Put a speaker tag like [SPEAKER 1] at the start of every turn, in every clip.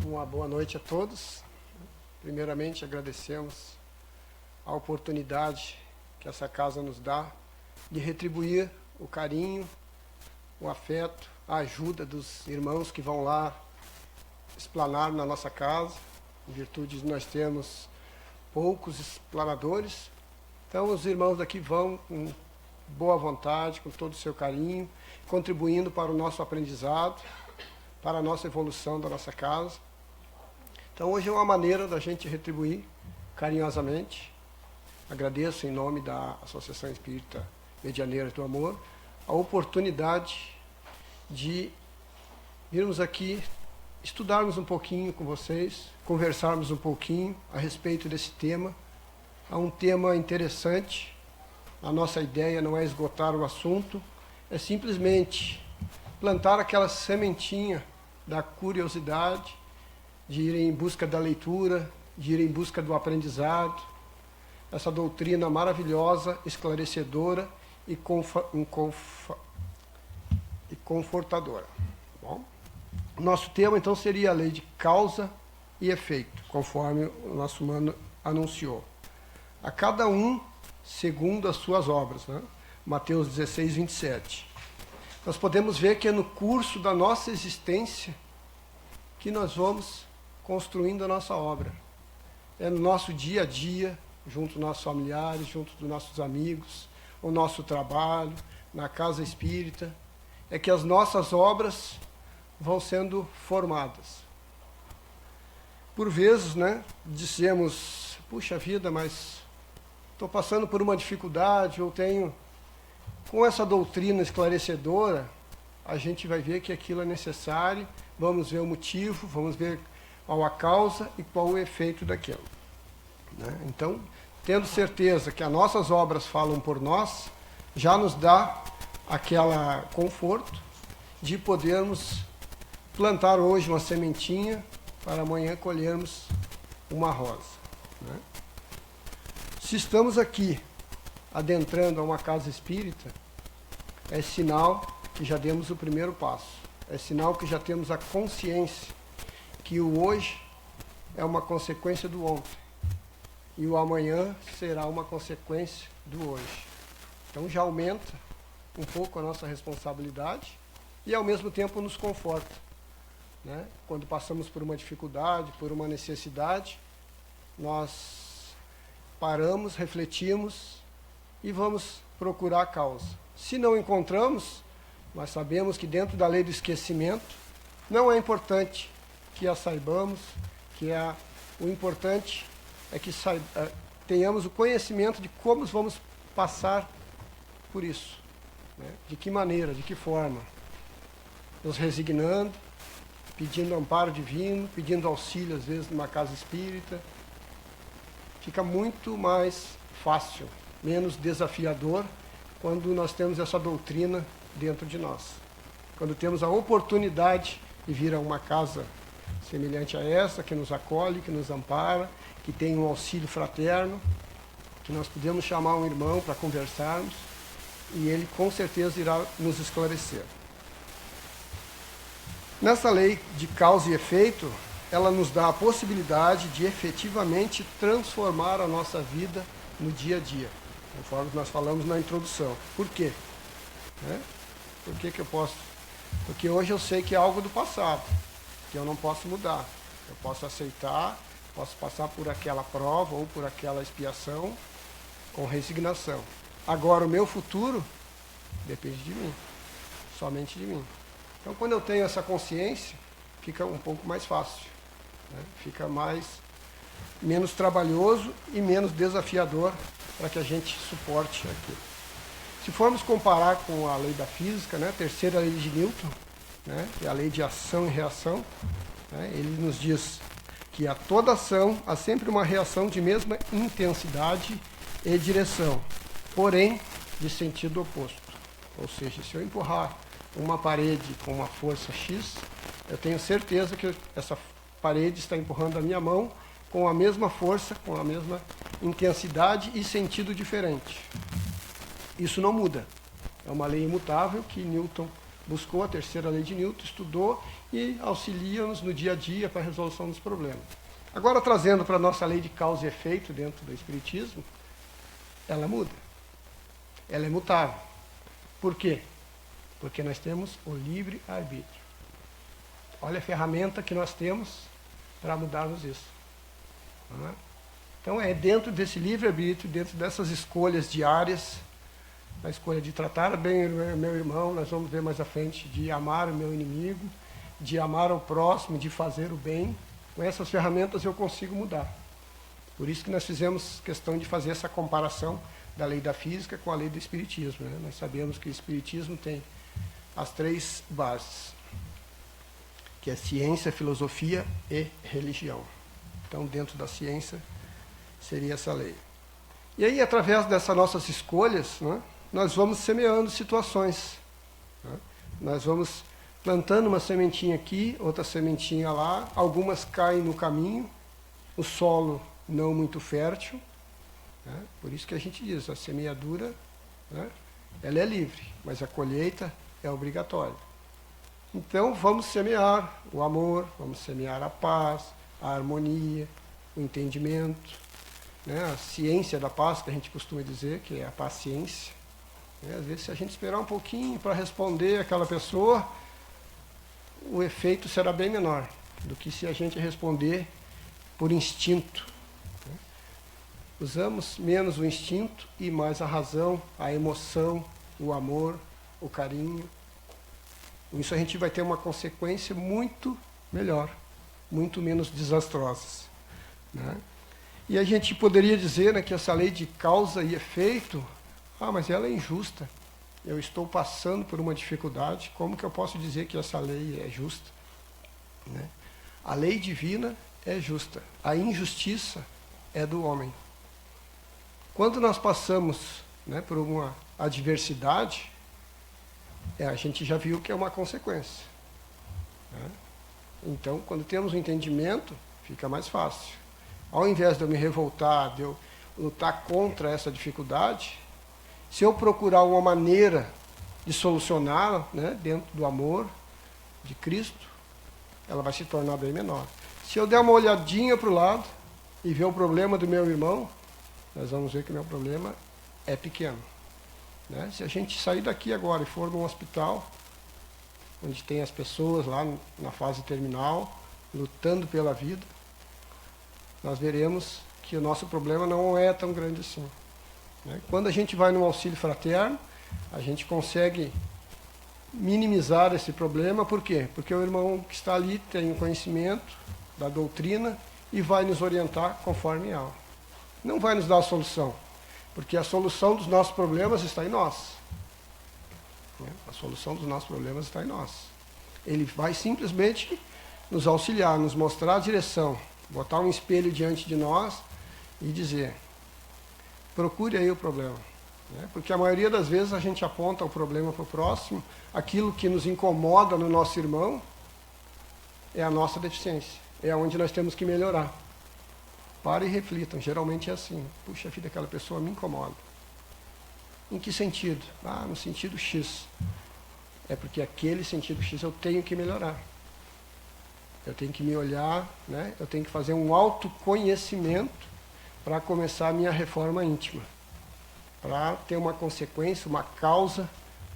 [SPEAKER 1] Uma boa noite a todos. Primeiramente, agradecemos a oportunidade que essa casa nos dá de retribuir o carinho, o afeto, a ajuda dos irmãos que vão lá explanar na nossa casa, em virtude de nós termos poucos explanadores. Então, os irmãos daqui vão com boa vontade, com todo o seu carinho, contribuindo para o nosso aprendizado, para a nossa evolução da nossa casa. Então, hoje é uma maneira da gente retribuir carinhosamente. Agradeço em nome da Associação Espírita Medianeiras do Amor a oportunidade de virmos aqui estudarmos um pouquinho com vocês, conversarmos um pouquinho a respeito desse tema. É um tema interessante. A nossa ideia não é esgotar o assunto, é simplesmente plantar aquela sementinha da curiosidade, de ir em busca da leitura, de ir em busca do aprendizado, essa doutrina maravilhosa, esclarecedora e confortadora. Bom, o nosso tema, então, seria a lei de causa e efeito, conforme o nosso mano anunciou. A cada um segundo as suas obras, né? Mateus 16, 27. Nós podemos ver que é no curso da nossa existência que nós vamos construindo a nossa obra. É no nosso dia a dia, junto dos nossos familiares, junto dos nossos amigos, o nosso trabalho, na casa espírita, é que as nossas obras vão sendo formadas. Por vezes, né, dissemos, puxa vida, mas estou passando por uma dificuldade, ou tenho... Com essa doutrina esclarecedora, a gente vai ver que aquilo é necessário, vamos ver o motivo, vamos ver qual a causa e qual o efeito daquilo. Né? Então, tendo certeza que as nossas obras falam por nós, já nos dá aquele conforto de podermos plantar hoje uma sementinha para amanhã colhermos uma rosa. Né? Se estamos aqui adentrando a uma casa espírita, é sinal que já demos o primeiro passo. É sinal que já temos a consciência que o hoje é uma consequência do ontem. E o amanhã será uma consequência do hoje. Então já aumenta um pouco a nossa responsabilidade e ao mesmo tempo nos conforta. Né? Quando passamos por uma dificuldade, por uma necessidade, nós paramos, refletimos e vamos procurar a causa. Se não encontramos, nós sabemos que dentro da lei do esquecimento não é importante que a saibamos, o importante é que tenhamos o conhecimento de como vamos passar por isso. Né? De que maneira, de que forma. Nos resignando, pedindo amparo divino, pedindo auxílio, às vezes, numa casa espírita. Fica muito mais fácil, menos desafiador, quando nós temos essa doutrina dentro de nós. Quando temos a oportunidade de vir a uma casa semelhante a essa, que nos acolhe, que nos ampara, que tem um auxílio fraterno, que nós podemos chamar um irmão para conversarmos, e ele com certeza irá nos esclarecer. Nessa lei de causa e efeito, ela nos dá a possibilidade de efetivamente transformar a nossa vida no dia a dia, conforme nós falamos na introdução. Por quê? Né? Por que eu posso? Porque hoje eu sei que é algo do passado, que eu não posso mudar. Eu posso aceitar, posso passar por aquela prova ou por aquela expiação com resignação. Agora, o meu futuro depende de mim, somente de mim. Então, quando eu tenho essa consciência, fica um pouco mais fácil. Né? Fica menos trabalhoso e menos desafiador para que a gente suporte aquilo. Se formos comparar com a lei da física, né, a terceira lei de Newton, né, que é a lei de ação e reação, né, ele nos diz que a toda ação há sempre uma reação de mesma intensidade e direção, porém de sentido oposto. Ou seja, se eu empurrar uma parede com uma força X, eu tenho certeza que essa parede está empurrando a minha mão com a mesma força, com a mesma intensidade e sentido diferente. Isso não muda. É uma lei imutável que Newton buscou a terceira lei de Newton, estudou e auxilia-nos no dia a dia para a resolução dos problemas. Agora, trazendo para a nossa lei de causa e efeito dentro do Espiritismo, ela muda. Ela é mutável. Por quê? Porque nós temos o livre-arbítrio. Olha a ferramenta que nós temos para mudarmos isso. Não é? Então, é dentro desse livre-arbítrio, dentro dessas escolhas diárias, a escolha de tratar bem o meu irmão, nós vamos ver mais à frente, de amar o meu inimigo, de amar o próximo, de fazer o bem. Com essas ferramentas eu consigo mudar. Por isso que nós fizemos questão de fazer essa comparação da lei da física com a lei do Espiritismo. Né? Nós sabemos que o Espiritismo tem as 3 bases, que é ciência, filosofia e religião. Então, dentro da ciência, seria essa lei. E aí, através dessas nossas escolhas, né, nós vamos semeando situações. Né? Nós vamos plantando uma sementinha aqui, outra sementinha lá, algumas caem no caminho, o solo não muito fértil. Né? Por isso que a gente diz, a semeadura, né, ela é livre, mas a colheita é obrigatória. Então, vamos semear o amor, vamos semear a paz, a harmonia, o entendimento, né? A ciência da paz, que a gente costuma dizer, que é a paciência. Né? Às vezes, se a gente esperar um pouquinho para responder aquela pessoa, o efeito será bem menor do que se a gente responder por instinto. Né? Usamos menos o instinto e mais a razão, a emoção, o amor, o carinho. Com isso a gente vai ter uma consequência muito melhor, muito menos desastrosa. Né? E a gente poderia dizer, né, que essa lei de causa e efeito, mas ela é injusta. Eu estou passando por uma dificuldade, como que eu posso dizer que essa lei é justa? Né? A lei divina é justa, a injustiça é do homem. Quando nós passamos, né, por uma adversidade, a gente já viu que é uma consequência. Né? Então, quando temos um entendimento, fica mais fácil. Ao invés de eu me revoltar, de eu lutar contra essa dificuldade, se eu procurar uma maneira de solucioná-la, né, dentro do amor de Cristo, ela vai se tornar bem menor. Se eu der uma olhadinha para o lado e ver o problema do meu irmão, nós vamos ver que o meu problema é pequeno. Né? Se a gente sair daqui agora e for num hospital, onde tem as pessoas lá na fase terminal, lutando pela vida, nós veremos que o nosso problema não é tão grande assim. Né? Quando a gente vai no auxílio fraterno, a gente consegue minimizar esse problema. Por quê? Porque o irmão que está ali tem o conhecimento da doutrina e vai nos orientar conforme ela. Não vai nos dar a solução, porque a solução dos nossos problemas está em nós. A solução dos nossos problemas está em nós. Ele vai simplesmente nos auxiliar, nos mostrar a direção, botar um espelho diante de nós e dizer: procure aí o problema. Porque a maioria das vezes a gente aponta o problema para o próximo, aquilo que nos incomoda no nosso irmão é a nossa deficiência, é onde nós temos que melhorar. Parem e reflitam, geralmente é assim: puxa vida, aquela pessoa me incomoda. Em que sentido? No sentido X. É porque aquele sentido X eu tenho que melhorar. Eu tenho que me olhar, né? Eu tenho que fazer um autoconhecimento para começar a minha reforma íntima, para ter uma consequência, uma causa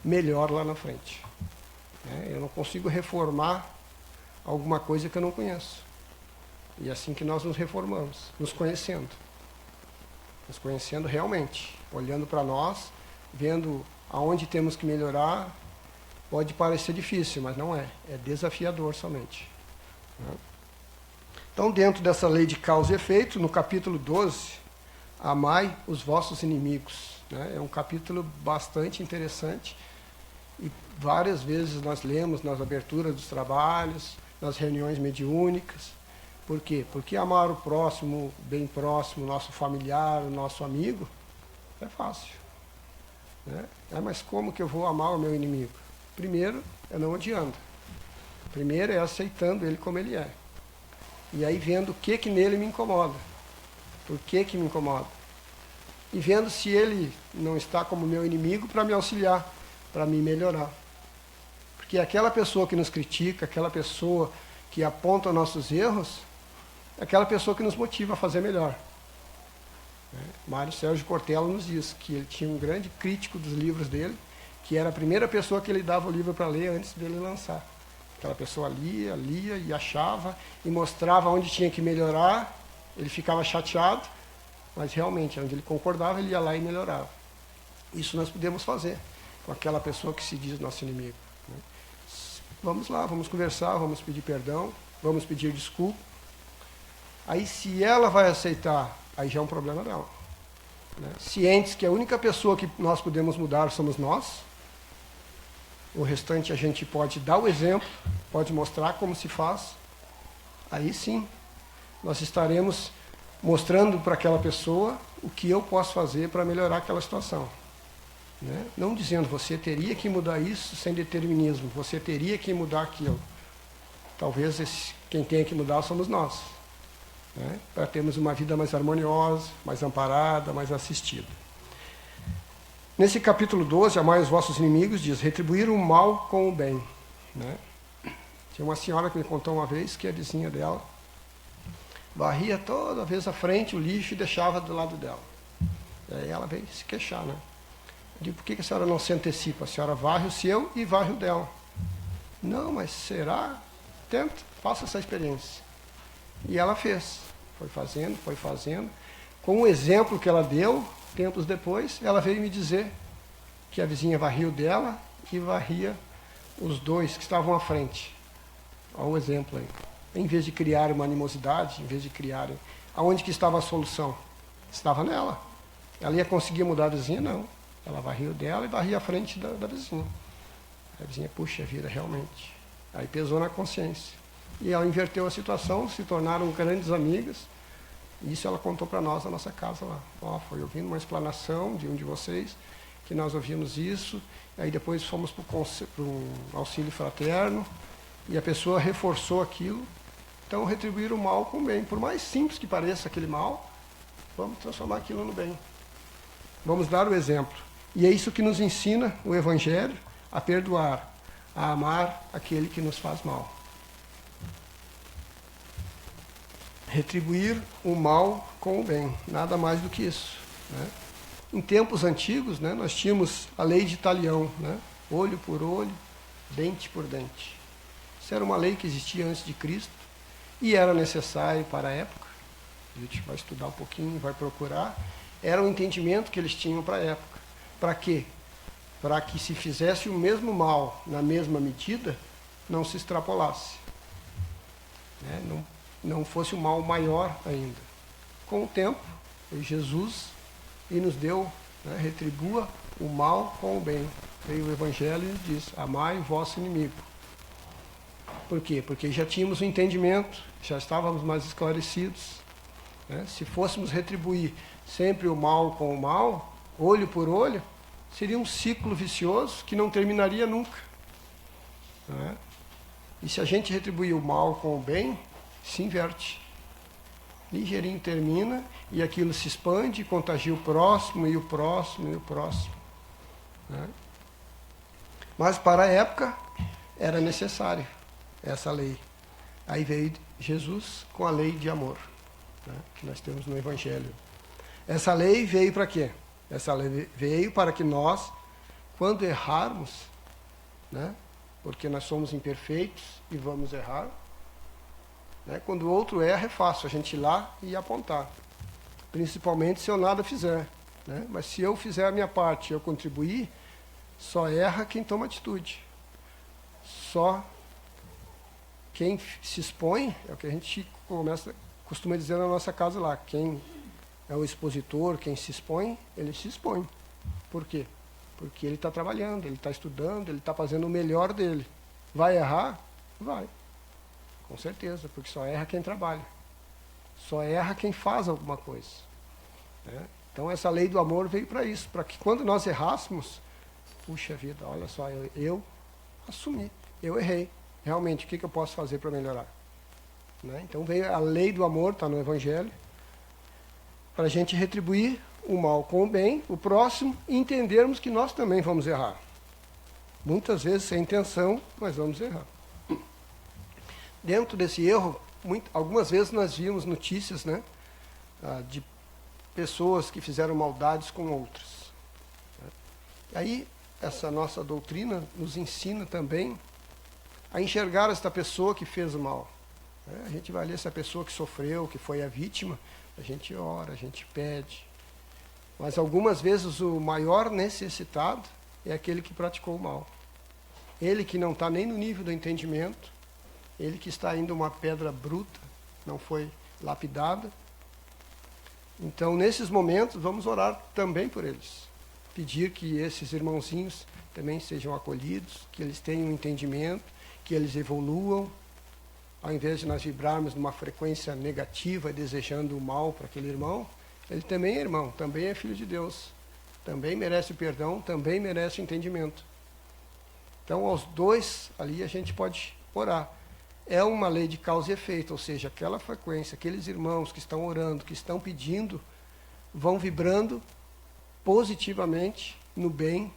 [SPEAKER 1] melhor lá na frente. Eu não consigo reformar alguma coisa que eu não conheço. E é assim que nós nos reformamos, nos conhecendo realmente, olhando para nós, vendo aonde temos que melhorar. Pode parecer difícil, mas não é desafiador somente. Então, dentro dessa lei de causa e efeito, no capítulo 12, amai os vossos inimigos. É um capítulo bastante interessante e várias vezes nós lemos nas aberturas dos trabalhos, nas reuniões mediúnicas. Por quê? Porque amar o próximo, bem próximo, o nosso familiar, o nosso amigo, é fácil. Mas como que eu vou amar o meu inimigo? Primeiro, é não odiando. Primeiro é aceitando ele como ele é. E aí vendo o que nele me incomoda. Por que me incomoda? E vendo se ele não está como meu inimigo para me auxiliar, para me melhorar. Porque aquela pessoa que nos critica, aquela pessoa que aponta nossos erros, é aquela pessoa que nos motiva a fazer melhor. Mário Sérgio Cortella nos diz que ele tinha um grande crítico dos livros dele, que era a primeira pessoa que ele dava o livro para ler antes dele lançar. Aquela pessoa lia e achava, e mostrava onde tinha que melhorar, ele ficava chateado, mas realmente, onde ele concordava, ele ia lá e melhorava. Isso nós podemos fazer com aquela pessoa que se diz nosso inimigo. Vamos lá, vamos conversar, vamos pedir perdão, vamos pedir desculpa. Aí, se ela vai aceitar, aí já é um problema dela. Cientes que a única pessoa que nós podemos mudar somos nós, o restante a gente pode dar o exemplo, pode mostrar como se faz, aí sim, nós estaremos mostrando para aquela pessoa o que eu posso fazer para melhorar aquela situação. Não dizendo, você teria que mudar isso sem determinismo, você teria que mudar aquilo. Talvez quem tenha que mudar somos nós, para termos uma vida mais harmoniosa, mais amparada, mais assistida. Nesse capítulo 12, amai os vossos inimigos, diz, retribuir o mal com o bem. Tinha uma senhora que me contou uma vez que a vizinha dela varria toda vez à frente o lixo e deixava do lado dela. E aí ela veio se queixar, Eu digo, por que a senhora não se antecipa? A senhora varre o seu e varre o dela. Não, mas será? Tenta, faça essa experiência. E ela fez. Foi fazendo. Com o exemplo que ela deu, tempos depois, ela veio me dizer que a vizinha varria o dela e varria os dois que estavam à frente. Olha o exemplo aí. Em vez de criar uma animosidade, em vez de criar... Aonde que estava a solução? Estava nela. Ela ia conseguir mudar a vizinha? Não. Ela varria o dela e varria a frente da vizinha. A vizinha, puxa vida, realmente. Aí pesou na consciência. E ela inverteu a situação, se tornaram grandes amigas. Isso ela contou para nós na nossa casa lá. Foi ouvindo uma explanação de um de vocês, que nós ouvimos isso, aí depois fomos para um auxílio fraterno, e a pessoa reforçou aquilo. Então, retribuir o mal com o bem. Por mais simples que pareça aquele mal, vamos transformar aquilo no bem. Vamos dar o exemplo. E é isso que nos ensina o Evangelho, a perdoar, a amar aquele que nos faz mal. Retribuir o mal com o bem, nada mais do que isso. Em tempos antigos, nós tínhamos a lei de Talião, olho por olho, dente por dente. Isso era uma lei que existia antes de Cristo e era necessário para a época. A gente vai estudar um pouquinho, vai procurar. Era um entendimento que eles tinham para a época. Para quê? Para que se fizesse o mesmo mal na mesma medida, não se extrapolasse. Não fosse um mal maior ainda. Com o tempo, veio Jesus e nos deu, retribua o mal com o bem. Veio o Evangelho e diz, amai o vosso inimigo. Por quê? Porque já tínhamos o entendimento, já estávamos mais esclarecidos. Se fôssemos retribuir sempre o mal com o mal, olho por olho, seria um ciclo vicioso que não terminaria nunca. E se a gente retribuir o mal com o bem, se inverte. Ligeirinho termina e aquilo se expande, contagia o próximo e o próximo e o próximo. Mas para a época era necessário essa lei. Aí veio Jesus com a lei de amor, que nós temos no Evangelho. Essa lei veio para quê? Essa lei veio para que nós, quando errarmos, porque nós somos imperfeitos e vamos errar, quando o outro erra é fácil a gente ir lá e apontar, principalmente se eu nada fizer. Mas se eu fizer a minha parte e eu contribuir, só erra quem toma atitude. Só quem se expõe, é o que a gente costuma dizer na nossa casa lá, quem é o expositor, quem se expõe, ele se expõe. Por quê? Porque ele está trabalhando, ele está estudando, ele está fazendo o melhor dele. Vai errar? Vai. Com certeza, porque só erra quem trabalha. Só erra quem faz alguma coisa. Então essa lei do amor veio para isso, para que quando nós errássemos, puxa vida, olha só, eu assumi, eu errei. Realmente, o que eu posso fazer para melhorar? Então veio a lei do amor, está no Evangelho, para a gente retribuir o mal com o bem, o próximo, e entendermos que nós também vamos errar. Muitas vezes sem intenção, mas vamos errar. Dentro desse erro, algumas vezes nós vimos notícias, né, de pessoas que fizeram maldades com outras. E aí, essa nossa doutrina nos ensina também a enxergar esta pessoa que fez o mal. A gente vai ler essa pessoa que sofreu, que foi a vítima, a gente ora, a gente pede. Mas algumas vezes o maior necessitado é aquele que praticou o mal. Ele que não está nem no nível do entendimento, ele que está ainda uma pedra bruta, não foi lapidada. Então, nesses momentos, vamos orar também por eles. Pedir que esses irmãozinhos também sejam acolhidos, que eles tenham entendimento, que eles evoluam. Ao invés de nós vibrarmos numa frequência negativa, desejando o mal para aquele irmão, ele também é irmão, também é filho de Deus, também merece o perdão, também merece o entendimento. Então, aos dois, ali a gente pode orar. É uma lei de causa e efeito, ou seja, aquela frequência, aqueles irmãos que estão orando, que estão pedindo, vão vibrando positivamente no bem,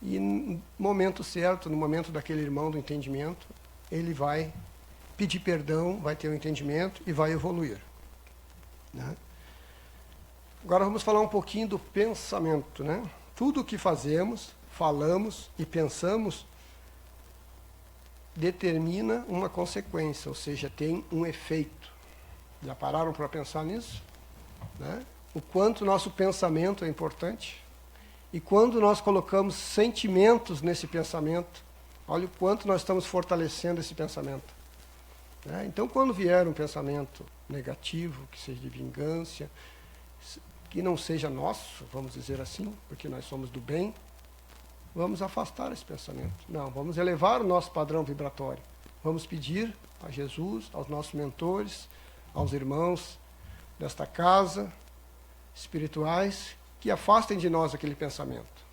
[SPEAKER 1] e no momento certo, no momento daquele irmão do entendimento, ele vai pedir perdão, vai ter um entendimento e vai evoluir. Né? Agora vamos falar um pouquinho do pensamento. Né? Tudo o que fazemos, falamos e pensamos determina uma consequência, ou seja, tem um efeito. Já pararam para pensar nisso? Né? O quanto nosso pensamento é importante. E quando nós colocamos sentimentos nesse pensamento, olha o quanto nós estamos fortalecendo esse pensamento. Né? Então, quando vier um pensamento negativo, que seja de vingança, que não seja nosso, vamos dizer assim, porque nós somos do bem, vamos afastar esse pensamento. Não, vamos elevar o nosso padrão vibratório. Vamos pedir a Jesus, aos nossos mentores, aos irmãos desta casa, espirituais, que afastem de nós aquele pensamento.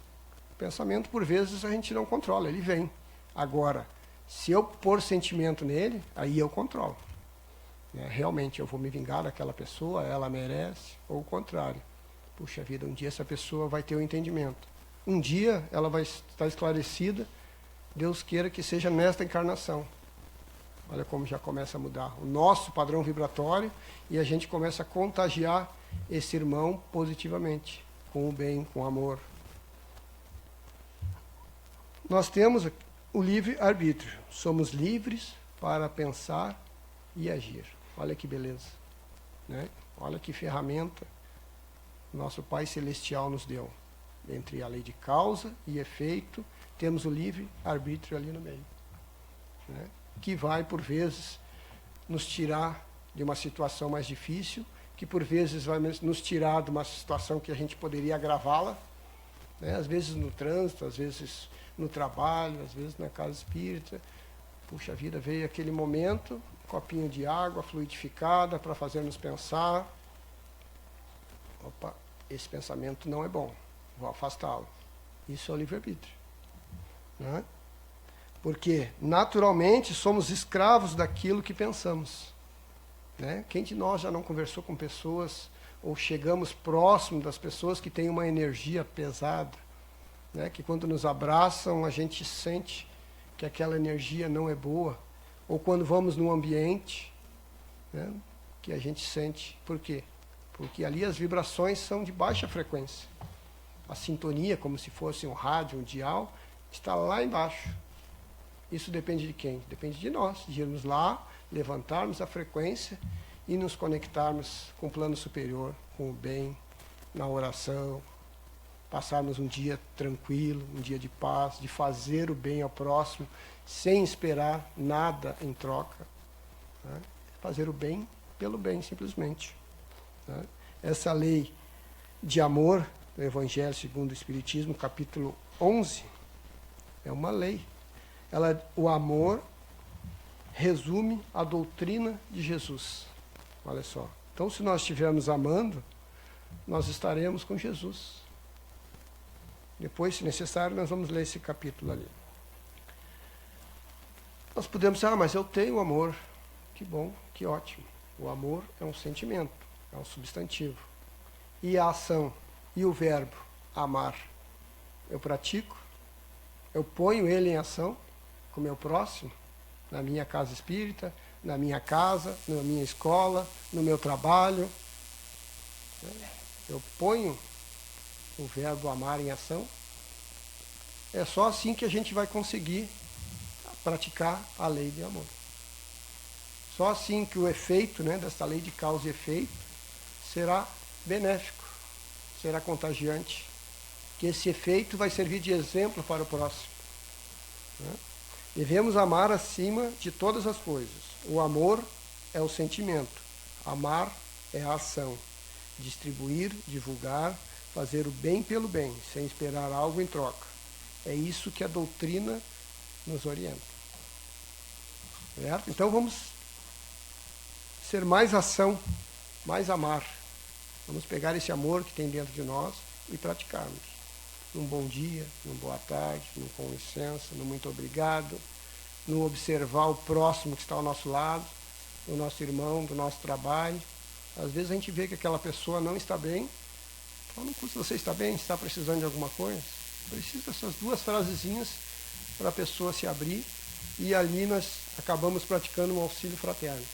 [SPEAKER 1] O pensamento, por vezes, a gente não controla, ele vem. Agora, se eu pôr sentimento nele, aí eu controlo. Realmente, eu vou me vingar daquela pessoa, ela merece, ou o contrário. Puxa vida, um dia essa pessoa vai ter o entendimento. Um dia ela vai estar esclarecida, Deus queira que seja nesta encarnação. Olha como já começa a mudar o nosso padrão vibratório e a gente começa a contagiar esse irmão positivamente, com o bem, com o amor. Nós temos o livre-arbítrio. Somos livres para pensar e agir. Olha que beleza. Né? Olha que ferramenta nosso Pai Celestial nos deu. Entre a lei de causa e efeito, temos o livre-arbítrio ali no meio. Né? Que vai, por vezes, nos tirar de uma situação mais difícil, que por vezes vai nos tirar de uma situação que a gente poderia agravá-la, né? Às vezes no trânsito, às vezes no trabalho, às vezes na casa espírita. Puxa vida, veio aquele momento, um copinho de água fluidificada para fazer-nos pensar. Opa, esse pensamento não é bom, vou afastá-lo. Isso é o livre-arbítrio. Né? Porque, naturalmente, somos escravos daquilo que pensamos. Né? Quem de nós já não conversou com pessoas, ou chegamos próximo das pessoas que têm uma energia pesada, né? Que quando nos abraçam, a gente sente que aquela energia não é boa, ou quando vamos num ambiente, né? Que a gente sente. Por quê? Porque ali as vibrações são de baixa frequência. A sintonia, como se fosse um rádio, um dial, está lá embaixo. Isso depende de quem? Depende de nós, de irmos lá, levantarmos a frequência e nos conectarmos com o plano superior, com o bem, na oração, passarmos um dia tranquilo, um dia de paz, de fazer o bem ao próximo, sem esperar nada em troca. Né? Fazer o bem pelo bem, simplesmente. Né? Essa lei de amor, do Evangelho segundo o Espiritismo, capítulo 11, é uma lei. O amor resume a doutrina de Jesus. Olha só. Então, se nós estivermos amando, nós estaremos com Jesus. Depois, se necessário, nós vamos ler esse capítulo ali. Nós podemos dizer, mas eu tenho amor. Que bom, que ótimo. O amor é um sentimento, é um substantivo. E a ação, e o verbo, amar, eu pratico? eu ponho ele em ação com o meu próximo, na minha casa espírita, na minha casa, na minha escola, no meu trabalho. Eu ponho o verbo amar em ação. É só assim que a gente vai conseguir praticar a lei de amor. Só assim que o efeito, né, dessa lei de causa e efeito será benéfico, será contagiante, que esse efeito vai servir de exemplo para o próximo. Né? Devemos amar acima de todas as coisas. O amor é o sentimento, amar é a ação. Distribuir, divulgar, fazer o bem pelo bem, sem esperar algo em troca. É isso que a doutrina nos orienta. Certo? Então vamos ser mais ação, mais amar. Vamos pegar esse amor que tem dentro de nós e praticarmos. Num bom dia, num boa tarde, num com licença, num muito obrigado, no observar o próximo que está ao nosso lado, o nosso irmão, do nosso trabalho. Às vezes a gente vê que aquela pessoa não está bem, então não custa você estar bem, está precisando de alguma coisa. Precisa dessas duas frasezinhas para a pessoa se abrir e ali nós acabamos praticando um auxílio fraterno.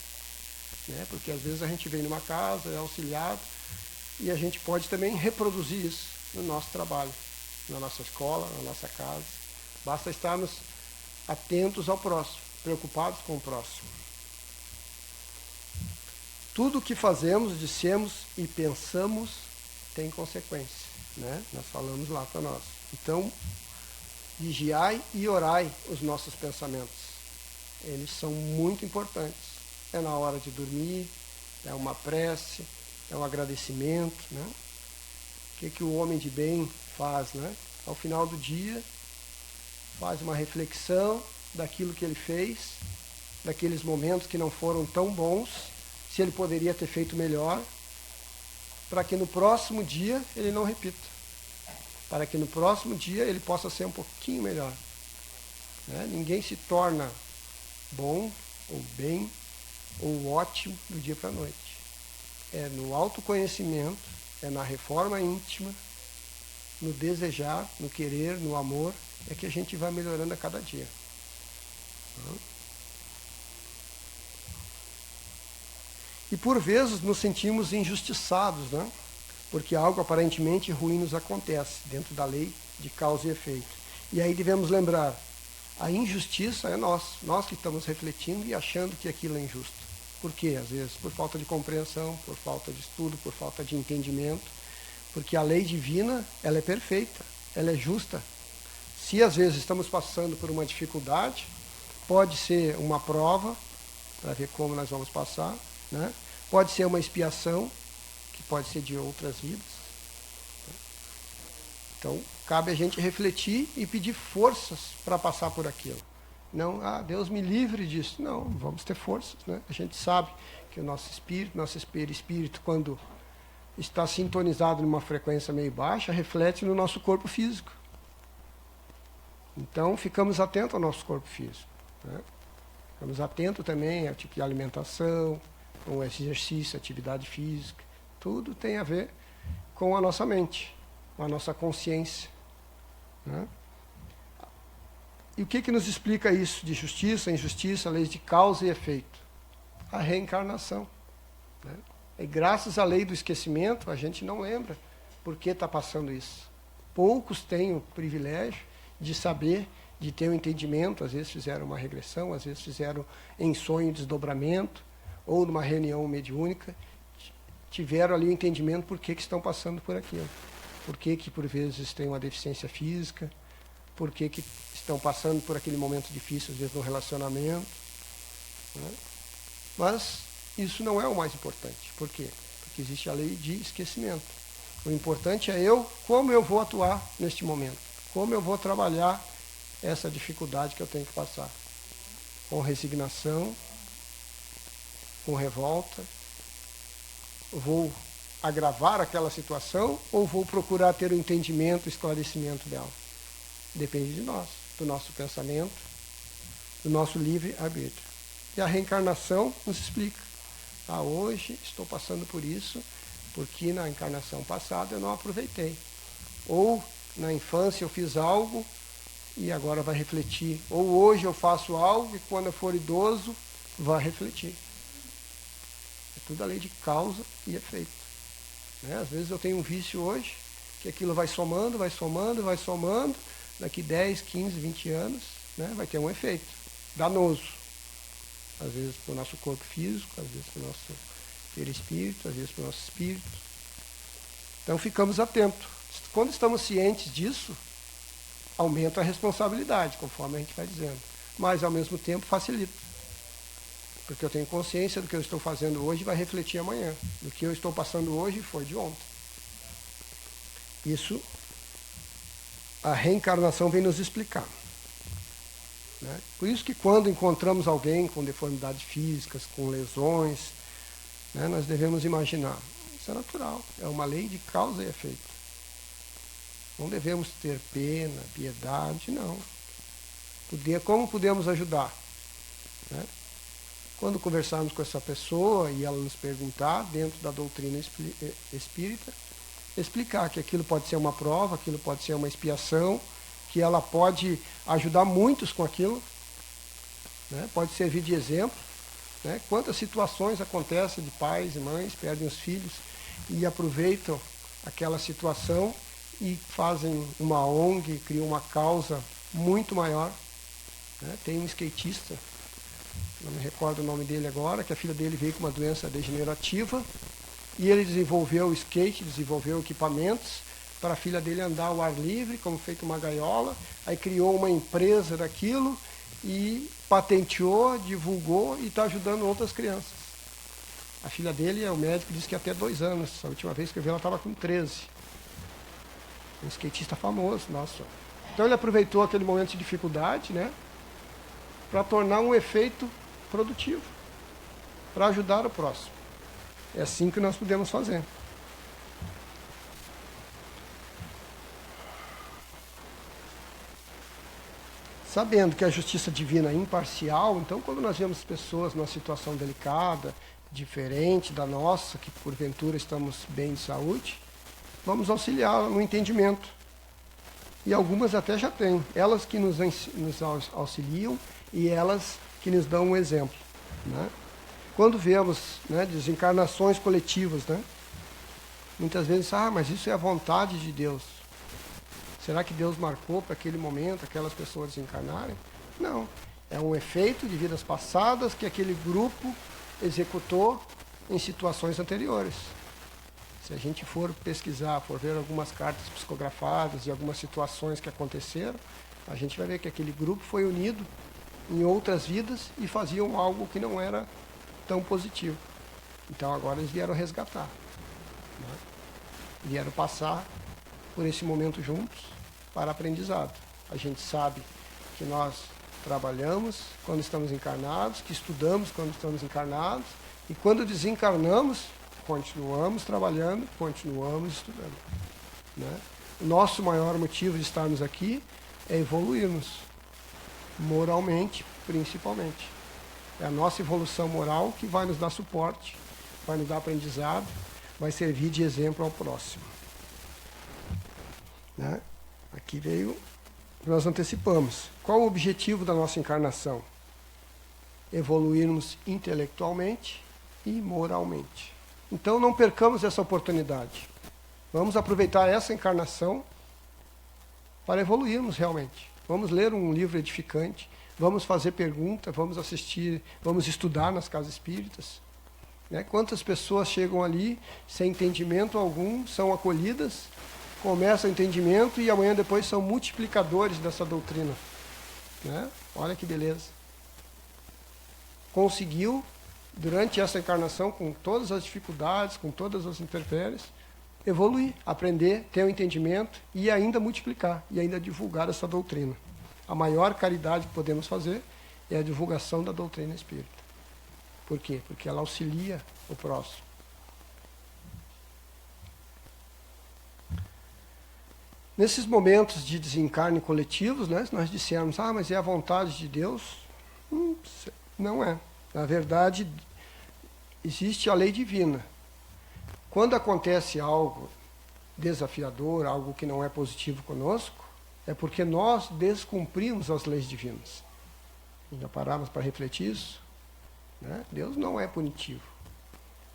[SPEAKER 1] Né? Porque às vezes a gente vem numa casa, é auxiliado, e a gente pode também reproduzir isso no nosso trabalho, na nossa escola, na nossa casa. Basta estarmos atentos ao próximo, preocupados com o próximo. Tudo o que fazemos, dissemos e pensamos tem consequência. Né? Nós falamos lá para nós. Então, vigiai e orai os nossos pensamentos. Eles são muito importantes. É na hora de dormir, é uma prece, é um agradecimento. Né? O que o homem de bem faz? Né? Ao final do dia, faz uma reflexão daquilo que ele fez, daqueles momentos que não foram tão bons, se ele poderia ter feito melhor, para que no próximo dia ele não repita. Para que no próximo dia ele possa ser um pouquinho melhor. Né? Ninguém se torna bom, ou bem, ou ótimo do dia para a noite. É no autoconhecimento, é na reforma íntima, no desejar, no querer, no amor, é que a gente vai melhorando a cada dia. E por vezes nos sentimos injustiçados, né? Porque algo aparentemente ruim nos acontece dentro da lei de causa e efeito. E aí devemos lembrar, a injustiça é nós que estamos refletindo e achando que aquilo é injusto. Por quê? Às vezes por falta de compreensão, por falta de estudo, por falta de entendimento. Porque a lei divina, ela é perfeita, ela é justa. Se às vezes estamos passando por uma dificuldade, pode ser uma prova, para ver como nós vamos passar, né? Pode ser uma expiação, que pode ser de outras vidas. Então, cabe a gente refletir e pedir forças para passar por aquilo. Não, Deus me livre disso. Não, vamos ter forças. Né? A gente sabe que o nosso espírito, quando está sintonizado numa frequência meio baixa, reflete no nosso corpo físico. Então, ficamos atentos ao nosso corpo físico. Né? Ficamos atentos também ao tipo de alimentação, com o exercício, atividade física. Tudo tem a ver com a nossa mente, com a nossa consciência. Né? E o que nos explica isso de justiça, injustiça, leis de causa e efeito? A reencarnação. Né? E graças à lei do esquecimento, a gente não lembra por que está passando isso. Poucos têm o privilégio de saber, de ter um entendimento, às vezes fizeram uma regressão, às vezes fizeram em sonho desdobramento, ou numa reunião mediúnica, tiveram ali o entendimento por que estão passando por aquilo. Por que por vezes têm uma deficiência física, por que estão passando por aquele momento difícil, às vezes no relacionamento. Né? Mas isso não é o mais importante. Por quê? Porque existe a lei de esquecimento. O importante é como eu vou atuar neste momento, como eu vou trabalhar essa dificuldade que eu tenho que passar. Com resignação, com revolta, vou agravar aquela situação ou vou procurar ter o entendimento, o esclarecimento dela? Depende de nós, do nosso pensamento, do nosso livre-arbítrio. E a reencarnação nos explica. Hoje estou passando por isso porque na encarnação passada eu não aproveitei. Ou na infância eu fiz algo e agora vai refletir. Ou hoje eu faço algo e quando eu for idoso, vai refletir. É tudo a lei de causa e efeito. Né? Às vezes eu tenho um vício hoje, que aquilo vai somando, vai somando, vai somando, daqui 10, 15, 20 anos, né, vai ter um efeito danoso. Às vezes para o nosso corpo físico, às vezes para o nosso perispírito, às vezes para o nosso espírito. Então ficamos atentos. Quando estamos cientes disso, aumenta a responsabilidade, conforme a gente vai dizendo. Mas, ao mesmo tempo, facilita. Porque eu tenho consciência do que eu estou fazendo hoje vai refletir amanhã. Do que eu estou passando hoje foi de ontem. Isso, a reencarnação vem nos explicar. Né? Por isso que quando encontramos alguém com deformidades físicas, com lesões, né, nós devemos imaginar. Isso é natural, é uma lei de causa e efeito. Não devemos ter pena, piedade, não. Como podemos ajudar? Né? Quando conversarmos com essa pessoa e ela nos perguntar, dentro da doutrina espírita, explicar que aquilo pode ser uma prova, aquilo pode ser uma expiação, que ela pode ajudar muitos com aquilo, né? Pode servir de exemplo. Né? Quantas situações acontecem de pais e mães, perdem os filhos e aproveitam aquela situação e fazem uma ONG, criam uma causa muito maior. Né? Tem um skatista, não me recordo o nome dele agora, que a filha dele veio com uma doença degenerativa e ele desenvolveu o skate, desenvolveu equipamentos para a filha dele andar ao ar livre, como feito uma gaiola, aí criou uma empresa daquilo e patenteou, divulgou e está ajudando outras crianças. A filha dele, o médico disse que até 2 anos, a última vez que eu vi ela estava com 13. Um skatista famoso, nossa. Então ele aproveitou aquele momento de dificuldade, né, para tornar um efeito produtivo, para ajudar o próximo. É assim que nós podemos fazer. Sabendo que a justiça divina é imparcial, então quando nós vemos pessoas numa situação delicada, diferente da nossa, que porventura estamos bem de saúde, vamos auxiliar no entendimento. E algumas até já têm. Elas que nos auxiliam e elas que nos dão um exemplo. Né? Quando vemos, né, desencarnações coletivas, né, muitas vezes, mas isso é a vontade de Deus. Será que Deus marcou para aquele momento aquelas pessoas desencarnarem? Não. É um efeito de vidas passadas que aquele grupo executou em situações anteriores. Se a gente for pesquisar, for ver algumas cartas psicografadas e algumas situações que aconteceram, a gente vai ver que aquele grupo foi unido em outras vidas e faziam algo que não era tão positivo. Então agora eles vieram resgatar. Né? Vieram passar por esse momento juntos para aprendizado. A gente sabe que nós trabalhamos quando estamos encarnados, que estudamos quando estamos encarnados, e quando desencarnamos, continuamos trabalhando, continuamos estudando. Né? O nosso maior motivo de estarmos aqui é evoluirmos, moralmente, principalmente. É a nossa evolução moral que vai nos dar suporte, vai nos dar aprendizado, vai servir de exemplo ao próximo. Né? Aqui veio, nós antecipamos. Qual o objetivo da nossa encarnação? Evoluirmos intelectualmente e moralmente. Então não percamos essa oportunidade. Vamos aproveitar essa encarnação para evoluirmos realmente. Vamos ler um livro edificante, vamos fazer pergunta, vamos assistir, vamos estudar nas casas espíritas. Né? Quantas pessoas chegam ali sem entendimento algum, são acolhidas, começam o entendimento e amanhã depois são multiplicadores dessa doutrina. Né? Olha que beleza. Conseguiu, durante essa encarnação, com todas as dificuldades, com todas as intempéries, evoluir, aprender, ter um entendimento e ainda multiplicar, e ainda divulgar essa doutrina. A maior caridade que podemos fazer é a divulgação da doutrina espírita. Por quê? Porque ela auxilia o próximo. Nesses momentos de desencarne coletivos, né, nós dissemos, mas é a vontade de Deus? Não é. Na verdade, existe a lei divina. Quando acontece algo desafiador, algo que não é positivo conosco, é porque nós descumprimos as leis divinas. Já paramos para refletir isso? Né? Deus não é punitivo.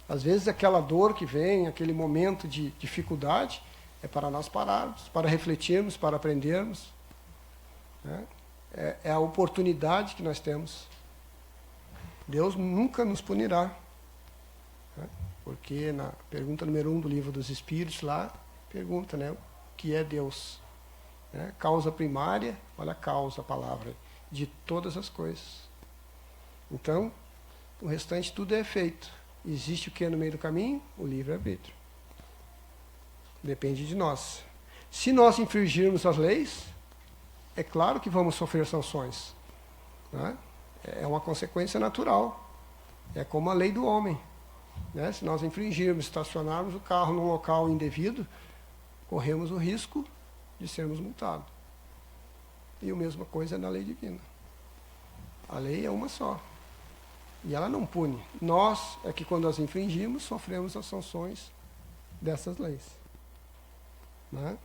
[SPEAKER 1] Às vezes aquela dor que vem, aquele momento de dificuldade, é para nós pararmos, para refletirmos, para aprendermos. Né? É a oportunidade que nós temos. Deus nunca nos punirá. Né? Porque na pergunta número 1 do Livro dos Espíritos, lá, pergunta, né, o que é Deus? Né? Causa primária, olha a causa, a palavra, de todas as coisas. Então, o restante tudo é efeito. Existe o que no meio do caminho? O livre-arbítrio. Depende de nós. Se nós infringirmos as leis, é claro que vamos sofrer sanções. Né? É uma consequência natural. É como a lei do homem. Né? Se nós infringirmos, estacionarmos o carro num local indevido, corremos o risco de sermos multados. E a mesma coisa é na lei divina. A lei é uma só. E ela não pune. Nós é que quando as infringimos, sofremos as sanções dessas leis. Né?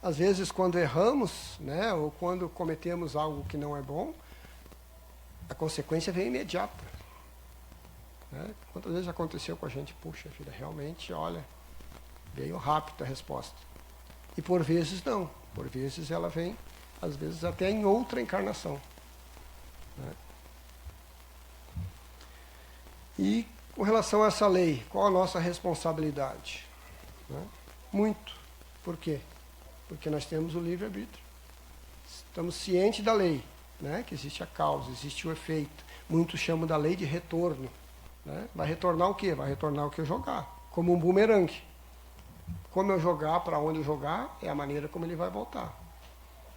[SPEAKER 1] Às vezes, quando erramos, né, ou quando cometemos algo que não é bom, a consequência vem imediata. Né? Quantas vezes aconteceu com a gente? Puxa vida, realmente, olha, veio rápido a resposta. E por vezes não. Por vezes ela vem, às vezes até em outra encarnação. Né? E com relação a essa lei, qual a nossa responsabilidade? Né? Muito. Por quê? Porque nós temos o livre-arbítrio. Estamos cientes da lei, né? Que existe a causa, existe o efeito. Muitos chamam da lei de retorno. Né? Vai retornar o quê? Vai retornar o que eu jogar. Como um bumerangue. Como eu jogar, para onde eu jogar, é a maneira como ele vai voltar.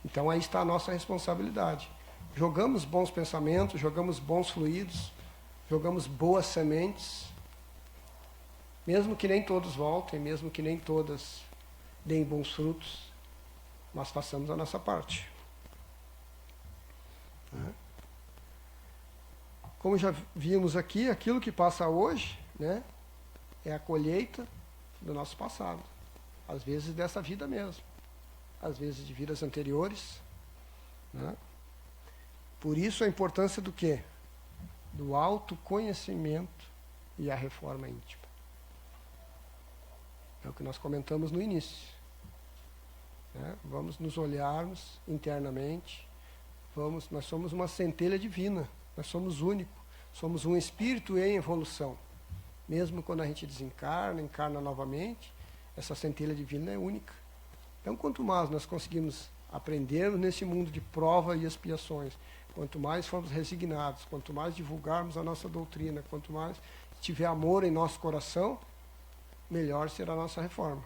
[SPEAKER 1] Então aí está a nossa responsabilidade. Jogamos bons pensamentos, jogamos bons fluidos, jogamos boas sementes, mesmo que nem todos voltem, mesmo que nem todas deem bons frutos, nós façamos a nossa parte. Como já vimos aqui, aquilo que passa hoje, né, é a colheita do nosso passado. Às vezes dessa vida mesmo, às vezes de vidas anteriores. Né? Por isso a importância do quê? Do autoconhecimento e a reforma íntima. É o que nós comentamos no início. Né? Vamos nos olharmos internamente. Nós somos uma centelha divina. Nós somos únicos. Somos um espírito em evolução. Mesmo quando a gente desencarna, encarna novamente, essa centelha divina é única. Então, quanto mais nós conseguimos aprender nesse mundo de prova e expiações, quanto mais formos resignados, quanto mais divulgarmos a nossa doutrina, quanto mais tiver amor em nosso coração, melhor será a nossa reforma.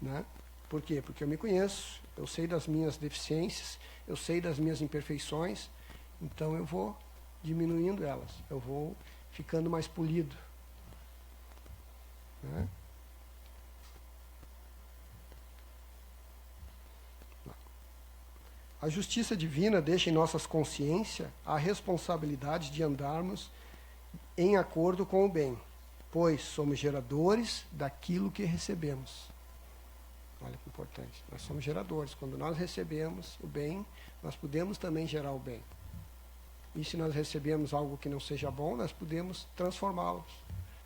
[SPEAKER 1] Né? Por quê? Porque eu me conheço, eu sei das minhas deficiências, eu sei das minhas imperfeições, então eu vou diminuindo elas, eu vou ficando mais polido. Né? A justiça divina deixa em nossas consciências a responsabilidade de andarmos em acordo com o bem, pois somos geradores daquilo que recebemos. Olha que importante, nós somos geradores. Quando nós recebemos o bem, nós podemos também gerar o bem. E se nós recebemos algo que não seja bom, nós podemos transformá-los,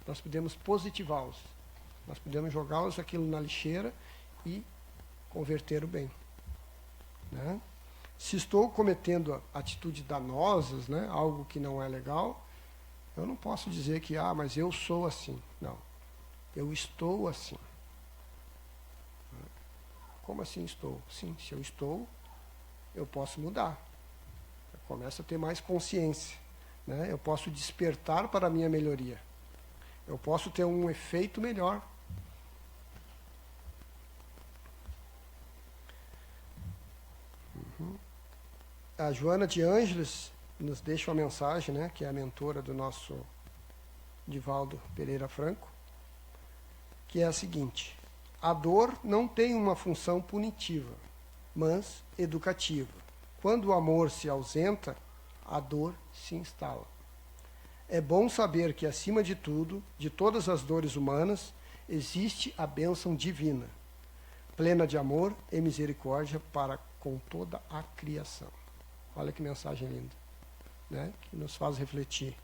[SPEAKER 1] nós podemos positivá-los, nós podemos jogá-los aquilo na lixeira e converter o bem. Né? Se estou cometendo atitudes danosas, né, algo que não é legal, eu não posso dizer que, mas eu sou assim. Não, eu estou assim. Como assim estou? Sim, se eu estou, eu posso mudar. Eu começo a ter mais consciência. Né? Eu posso despertar para a minha melhoria. Eu posso ter um efeito melhor. A Joana de Ângeles nos deixa uma mensagem, né, que é a mentora do nosso Divaldo Pereira Franco, que é a seguinte: a dor não tem uma função punitiva, mas educativa. Quando o amor se ausenta, a dor se instala. É bom saber que, acima de tudo, de todas as dores humanas, existe a bênção divina. plena de amor e misericórdia para com toda a criação. Olha que mensagem linda, né? Que nos faz refletir.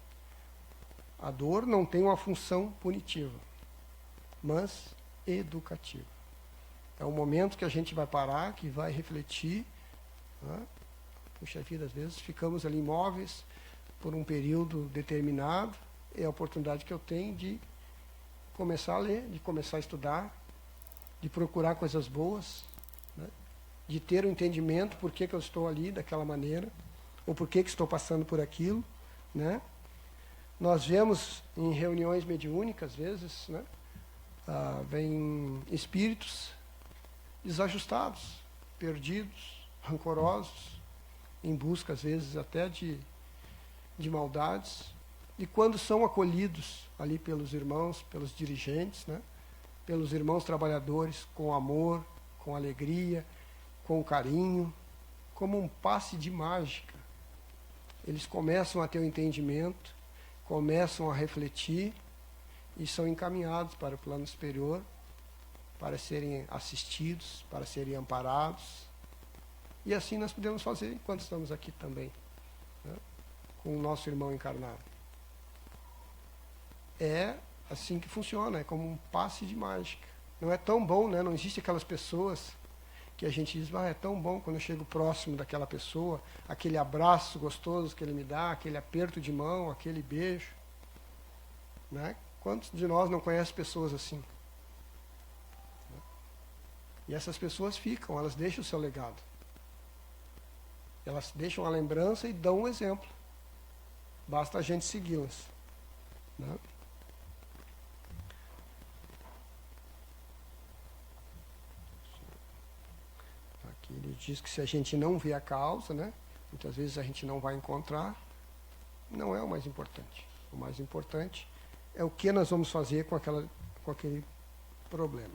[SPEAKER 1] A dor não tem uma função punitiva, mas educativa. É um momento que a gente vai parar, que vai refletir. Né? Puxa vida, às vezes ficamos ali imóveis por um período determinado. É a oportunidade que eu tenho de começar a ler, de começar a estudar, de procurar coisas boas, né? De ter o entendimento por que eu estou ali daquela maneira, ou por que estou passando por aquilo, né? Nós vemos em reuniões mediúnicas, às vezes, né? Vêm espíritos desajustados, perdidos, rancorosos, em busca, às vezes, até de maldades. E quando são acolhidos ali pelos irmãos, pelos dirigentes, né? Pelos irmãos trabalhadores, com amor, com alegria, com carinho, como um passe de mágica, eles começam a ter um entendimento, começam a refletir e são encaminhados para o plano superior, para serem assistidos, para serem amparados. E assim nós podemos fazer enquanto estamos aqui também, né? Com o nosso irmão encarnado. É assim que funciona, é como um passe de mágica. Não é tão bom, né? Não existe aquelas pessoas que a gente diz, é tão bom quando eu chego próximo daquela pessoa, aquele abraço gostoso que ele me dá, aquele aperto de mão, aquele beijo. Né? Quantos de nós não conhecem pessoas assim? E essas pessoas ficam, elas deixam o seu legado. Elas deixam a lembrança e dão um exemplo. Basta a gente segui-las. Né? Aqui ele diz que se a gente não vê a causa, né, muitas vezes a gente não vai encontrar, não é o mais importante. O mais importante é o que nós vamos fazer com aquele problema.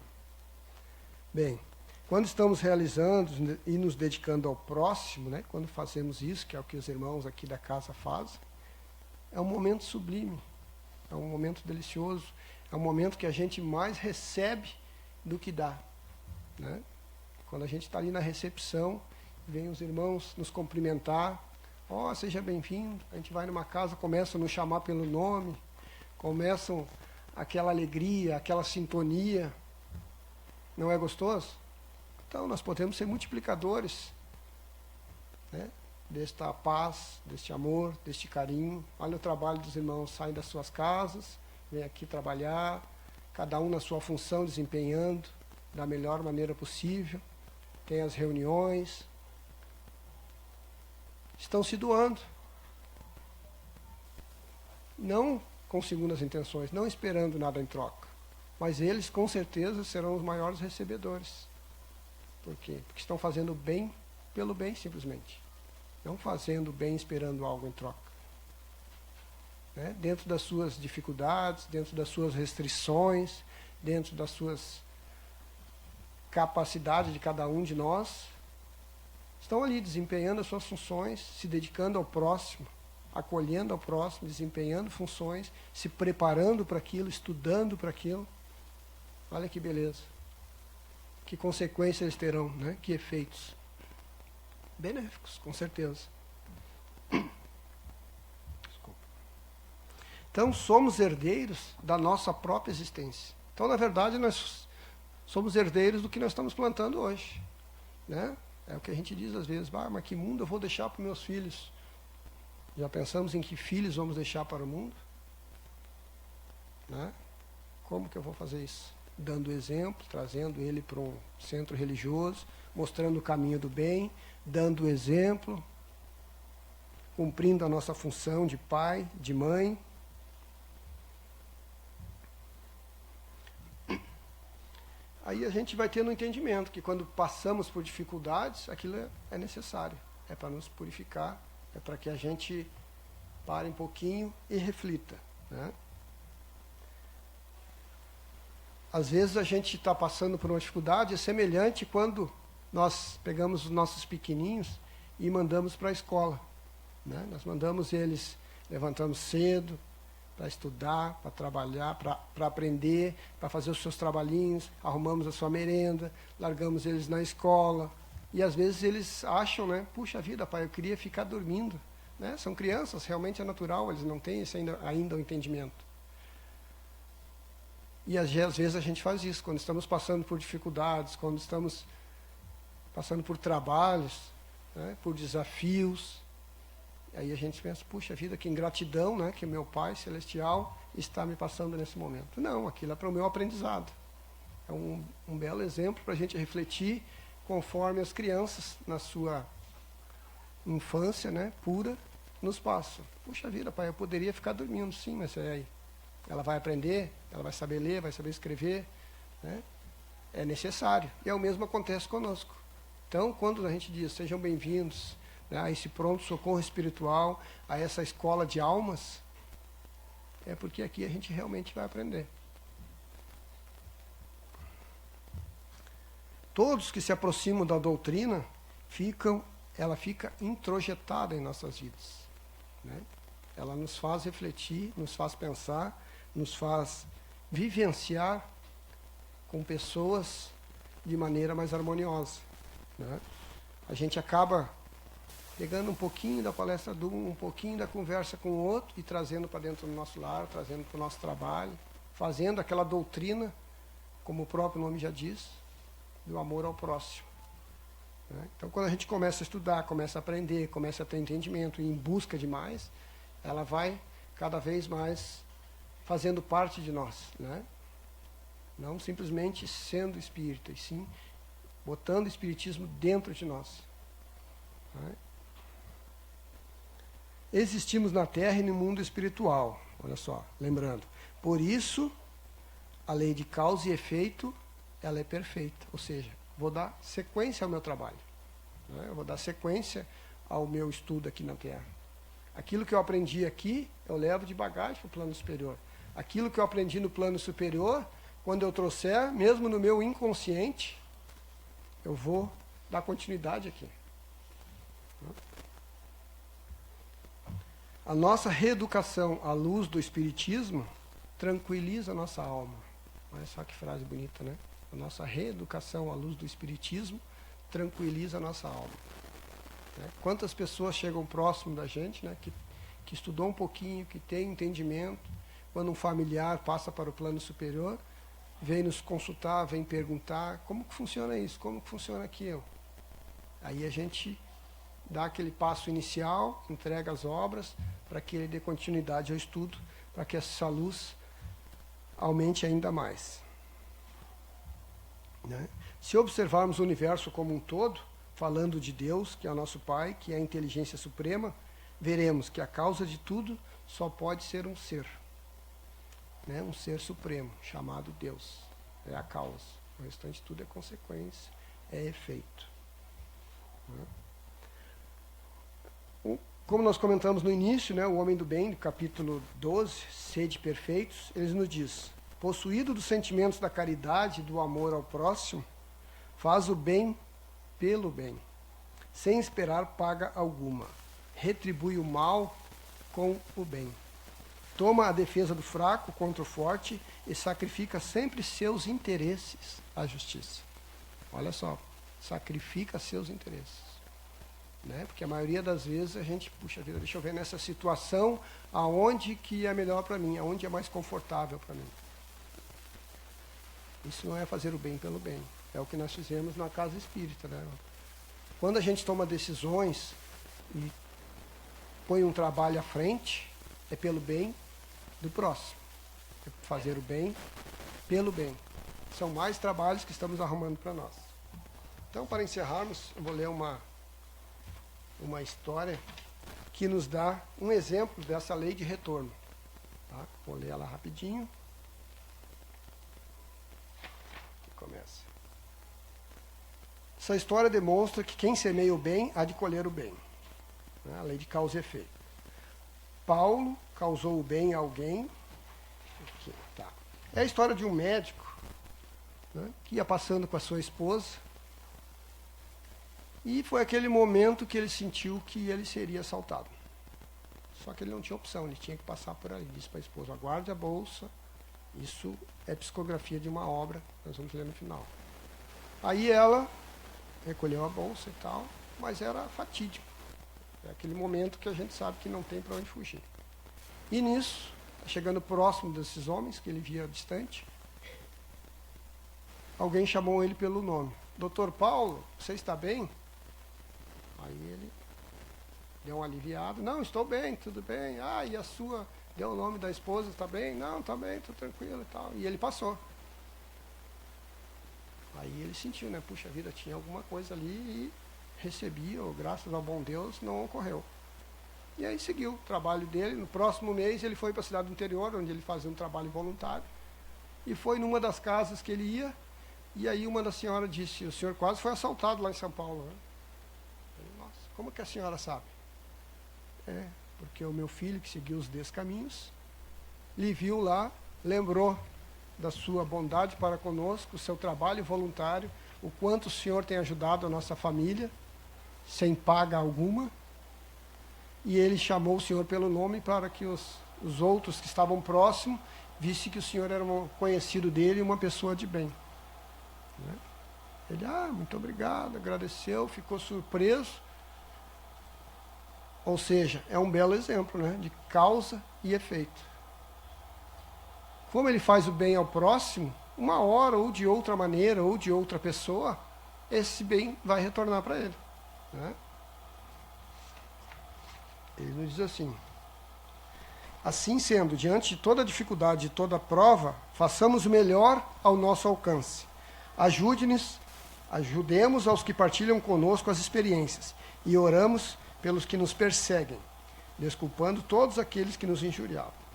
[SPEAKER 1] Bem, quando estamos realizando e nos dedicando ao próximo, né, quando fazemos isso, que é o que os irmãos aqui da casa fazem, é um momento sublime, é um momento delicioso, é um momento que a gente mais recebe do que dá. Né? Quando a gente está ali na recepção, vem os irmãos nos cumprimentar, seja bem-vindo, a gente vai numa casa, começam a nos chamar pelo nome, começam aquela alegria, aquela sintonia. Não é gostoso? Então nós podemos ser multiplicadores, né, desta paz, deste amor, deste carinho. Olha o trabalho dos irmãos, saem das suas casas, vêm aqui trabalhar, cada um na sua função, desempenhando da melhor maneira possível. Tem as reuniões, estão se doando. Não com segundas intenções, não esperando nada em troca. Mas eles, com certeza, serão os maiores recebedores. Por quê? Porque estão fazendo bem pelo bem, simplesmente. Não fazendo bem esperando algo em troca. Né? Dentro das suas dificuldades, dentro das suas restrições, dentro das suas capacidades de cada um de nós, estão ali desempenhando as suas funções, se dedicando ao próximo, acolhendo ao próximo, desempenhando funções, se preparando para aquilo, estudando para aquilo. Olha que beleza. Que consequências eles terão, né? Que efeitos. Benéficos, com certeza. Desculpa. Então, somos herdeiros da nossa própria existência. Então, na verdade, nós somos herdeiros do que nós estamos plantando hoje. Né? É o que a gente diz às vezes, mas que mundo eu vou deixar para os meus filhos? Já pensamos em que filhos vamos deixar para o mundo? Né? Como que eu vou fazer isso? Dando exemplo, trazendo ele para um centro religioso, mostrando o caminho do bem, dando exemplo, cumprindo a nossa função de pai, de mãe. Aí a gente vai tendo um entendimento que quando passamos por dificuldades, aquilo é necessário, é para nos purificar, é para que a gente pare um pouquinho e reflita. Né? Às vezes a gente está passando por uma dificuldade, é semelhante quando nós pegamos os nossos pequeninhos e mandamos para a escola. Né? Nós mandamos eles, levantamos cedo, para estudar, para trabalhar, para aprender, para fazer os seus trabalhinhos, arrumamos a sua merenda, largamos eles na escola. E às vezes eles acham, né? Puxa vida, pai, eu queria ficar dormindo. Né? São crianças, realmente é natural, eles não têm esse ainda o entendimento. E às vezes a gente faz isso, quando estamos passando por dificuldades, quando estamos passando por trabalhos, né? Por desafios. Aí a gente pensa, puxa vida, que ingratidão, né, que meu Pai Celestial está me passando nesse momento. Não, aquilo é para o meu aprendizado. É um belo exemplo para a gente refletir conforme as crianças, na sua infância, né, pura, nos passam. Puxa vida, pai, eu poderia ficar dormindo, sim, mas aí ela vai aprender, ela vai saber ler, vai saber escrever, né? É necessário. E é o mesmo acontece conosco. Então, quando a gente diz, sejam bem-vindos, né, a esse pronto-socorro espiritual, a essa escola de almas, é porque aqui a gente realmente vai aprender. Todos que se aproximam da doutrina, ela fica introjetada em nossas vidas. Né? Ela nos faz refletir, nos faz pensar, nos faz vivenciar com pessoas de maneira mais harmoniosa. Né? A gente acaba pegando um pouquinho da palestra de um pouquinho da conversa com o outro e trazendo para dentro do nosso lar, trazendo para o nosso trabalho, fazendo aquela doutrina, como o próprio nome já diz, do amor ao próximo. Né? Então, quando a gente começa a estudar, começa a aprender, começa a ter entendimento e em busca de mais, ela vai cada vez mais fazendo parte de nós. Né? Não simplesmente sendo espírita, e sim botando o espiritismo dentro de nós. Né? Existimos na Terra e no mundo espiritual. Olha só, lembrando. Por isso, a lei de causa e efeito, ela é perfeita. Ou seja, vou dar sequência ao meu trabalho. Né? Eu vou dar sequência ao meu estudo aqui na Terra. Aquilo que eu aprendi aqui, eu levo de bagagem para o plano superior. Aquilo que eu aprendi no plano superior, quando eu trouxer, mesmo no meu inconsciente, eu vou dar continuidade aqui. A nossa reeducação à luz do Espiritismo tranquiliza a nossa alma. Olha só que frase bonita, né? A nossa reeducação à luz do Espiritismo tranquiliza a nossa alma. Né? Quantas pessoas chegam próximo da gente, né? Que estudou um pouquinho, que tem entendimento, quando um familiar passa para o plano superior, vem nos consultar, vem perguntar, como que funciona isso, como que funciona aquilo. Aí a gente dá aquele passo inicial, entrega as obras, para que ele dê continuidade ao estudo, para que essa luz aumente ainda mais. Né? Se observarmos o universo como um todo, falando de Deus, que é o nosso Pai, que é a inteligência suprema, veremos que a causa de tudo só pode ser um ser. Né? Um ser supremo, chamado Deus. É a causa. O restante tudo é consequência, é efeito. Né? Como nós comentamos no início, né, o Homem do Bem, do capítulo 12, Sede Perfeitos, ele nos diz, possuído dos sentimentos da caridade e do amor ao próximo, faz o bem pelo bem, sem esperar paga alguma, retribui o mal com o bem. Toma a defesa do fraco contra o forte e sacrifica sempre seus interesses à justiça. Olha só, sacrifica seus interesses. Né? Porque a maioria das vezes a gente, puxa vida, deixa eu ver nessa situação aonde que é melhor para mim, aonde é mais confortável para mim. Isso não é fazer o bem pelo bem. É o que nós fizemos na casa espírita. Né? Quando a gente toma decisões e põe um trabalho à frente, é pelo bem do próximo. É fazer o bem pelo bem. São mais trabalhos que estamos arrumando para nós. Então, para encerrarmos, eu vou ler uma história que nos dá um exemplo dessa lei de retorno. Tá? Vou ler ela rapidinho. Aqui começa. Essa história demonstra que quem semeia o bem há de colher o bem. Né? A lei de causa e efeito. Paulo causou o bem a alguém. Aqui, tá. É a história de um médico, né, que ia passando com a sua esposa. E foi aquele momento que ele sentiu que ele seria assaltado. Só que ele não tinha opção, ele tinha que passar por ali. Disse para a esposa, aguarde a bolsa, isso é psicografia de uma obra, nós vamos ler no final. Aí ela recolheu a bolsa e tal, mas era fatídico. É aquele momento que a gente sabe que não tem para onde fugir. E nisso, chegando próximo desses homens, que ele via distante, alguém chamou ele pelo nome. Doutor Paulo, você está bem? Aí ele deu um aliviado. Não, estou bem, tudo bem. Ah, e a sua? Deu o nome da esposa, está bem? Não, está bem, estou tranquilo e tal. E ele passou. Aí ele sentiu, né? Puxa vida, tinha alguma coisa ali e recebia, ou graças ao bom Deus, não ocorreu. E aí seguiu o trabalho dele. No próximo mês ele foi para a cidade do interior, onde ele fazia um trabalho voluntário. E foi numa das casas que ele ia. E aí uma da senhora disse, o senhor quase foi assaltado lá em São Paulo. Né? Nossa, como que a senhora sabe? Porque o meu filho, que seguiu os 10 caminhos, lhe viu lá, lembrou da sua bondade para conosco, o seu trabalho voluntário, o quanto o senhor tem ajudado a nossa família, sem paga alguma, e ele chamou o senhor pelo nome para que os outros que estavam próximos vissem que o senhor era um conhecido dele e uma pessoa de bem. Né? Ele, muito obrigado, agradeceu, ficou surpreso. Ou seja, é um belo exemplo, né, de causa e efeito. Como ele faz o bem ao próximo, uma hora ou de outra maneira, ou de outra pessoa, esse bem vai retornar para ele. Né? Ele nos diz assim, assim sendo, diante de toda dificuldade e toda prova, façamos o melhor ao nosso alcance. Ajudemos aos que partilham conosco as experiências e oramos pelos que nos perseguem, desculpando todos aqueles que nos injuriavam.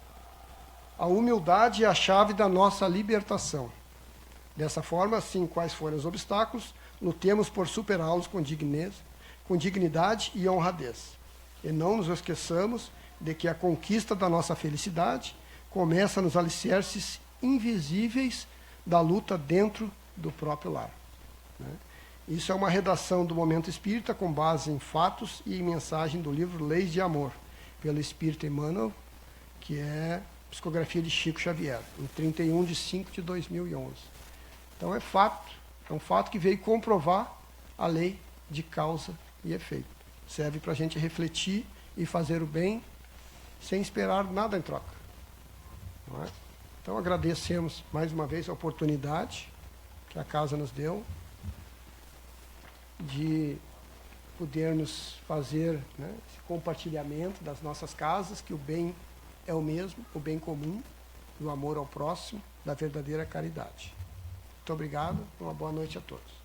[SPEAKER 1] A humildade é a chave da nossa libertação. Dessa forma, assim, quais forem os obstáculos, lutemos por superá-los com dignidade e honradez. E não nos esqueçamos de que a conquista da nossa felicidade começa nos alicerces invisíveis da luta dentro do próprio lar. Né? Isso é uma redação do Momento Espírita com base em fatos e em mensagem do livro Leis de Amor, pelo Espírito Emmanuel, que é psicografia de Chico Xavier, em 31 de 5 de 2011. Então é um fato que veio comprovar a lei de causa e efeito. Serve para a gente refletir e fazer o bem sem esperar nada em troca. Não é? Então agradecemos mais uma vez a oportunidade que a casa nos deu de podermos fazer, né, esse compartilhamento das nossas casas, que o bem é o mesmo, o bem comum, do amor ao próximo, da verdadeira caridade. Muito obrigado, uma boa noite a todos.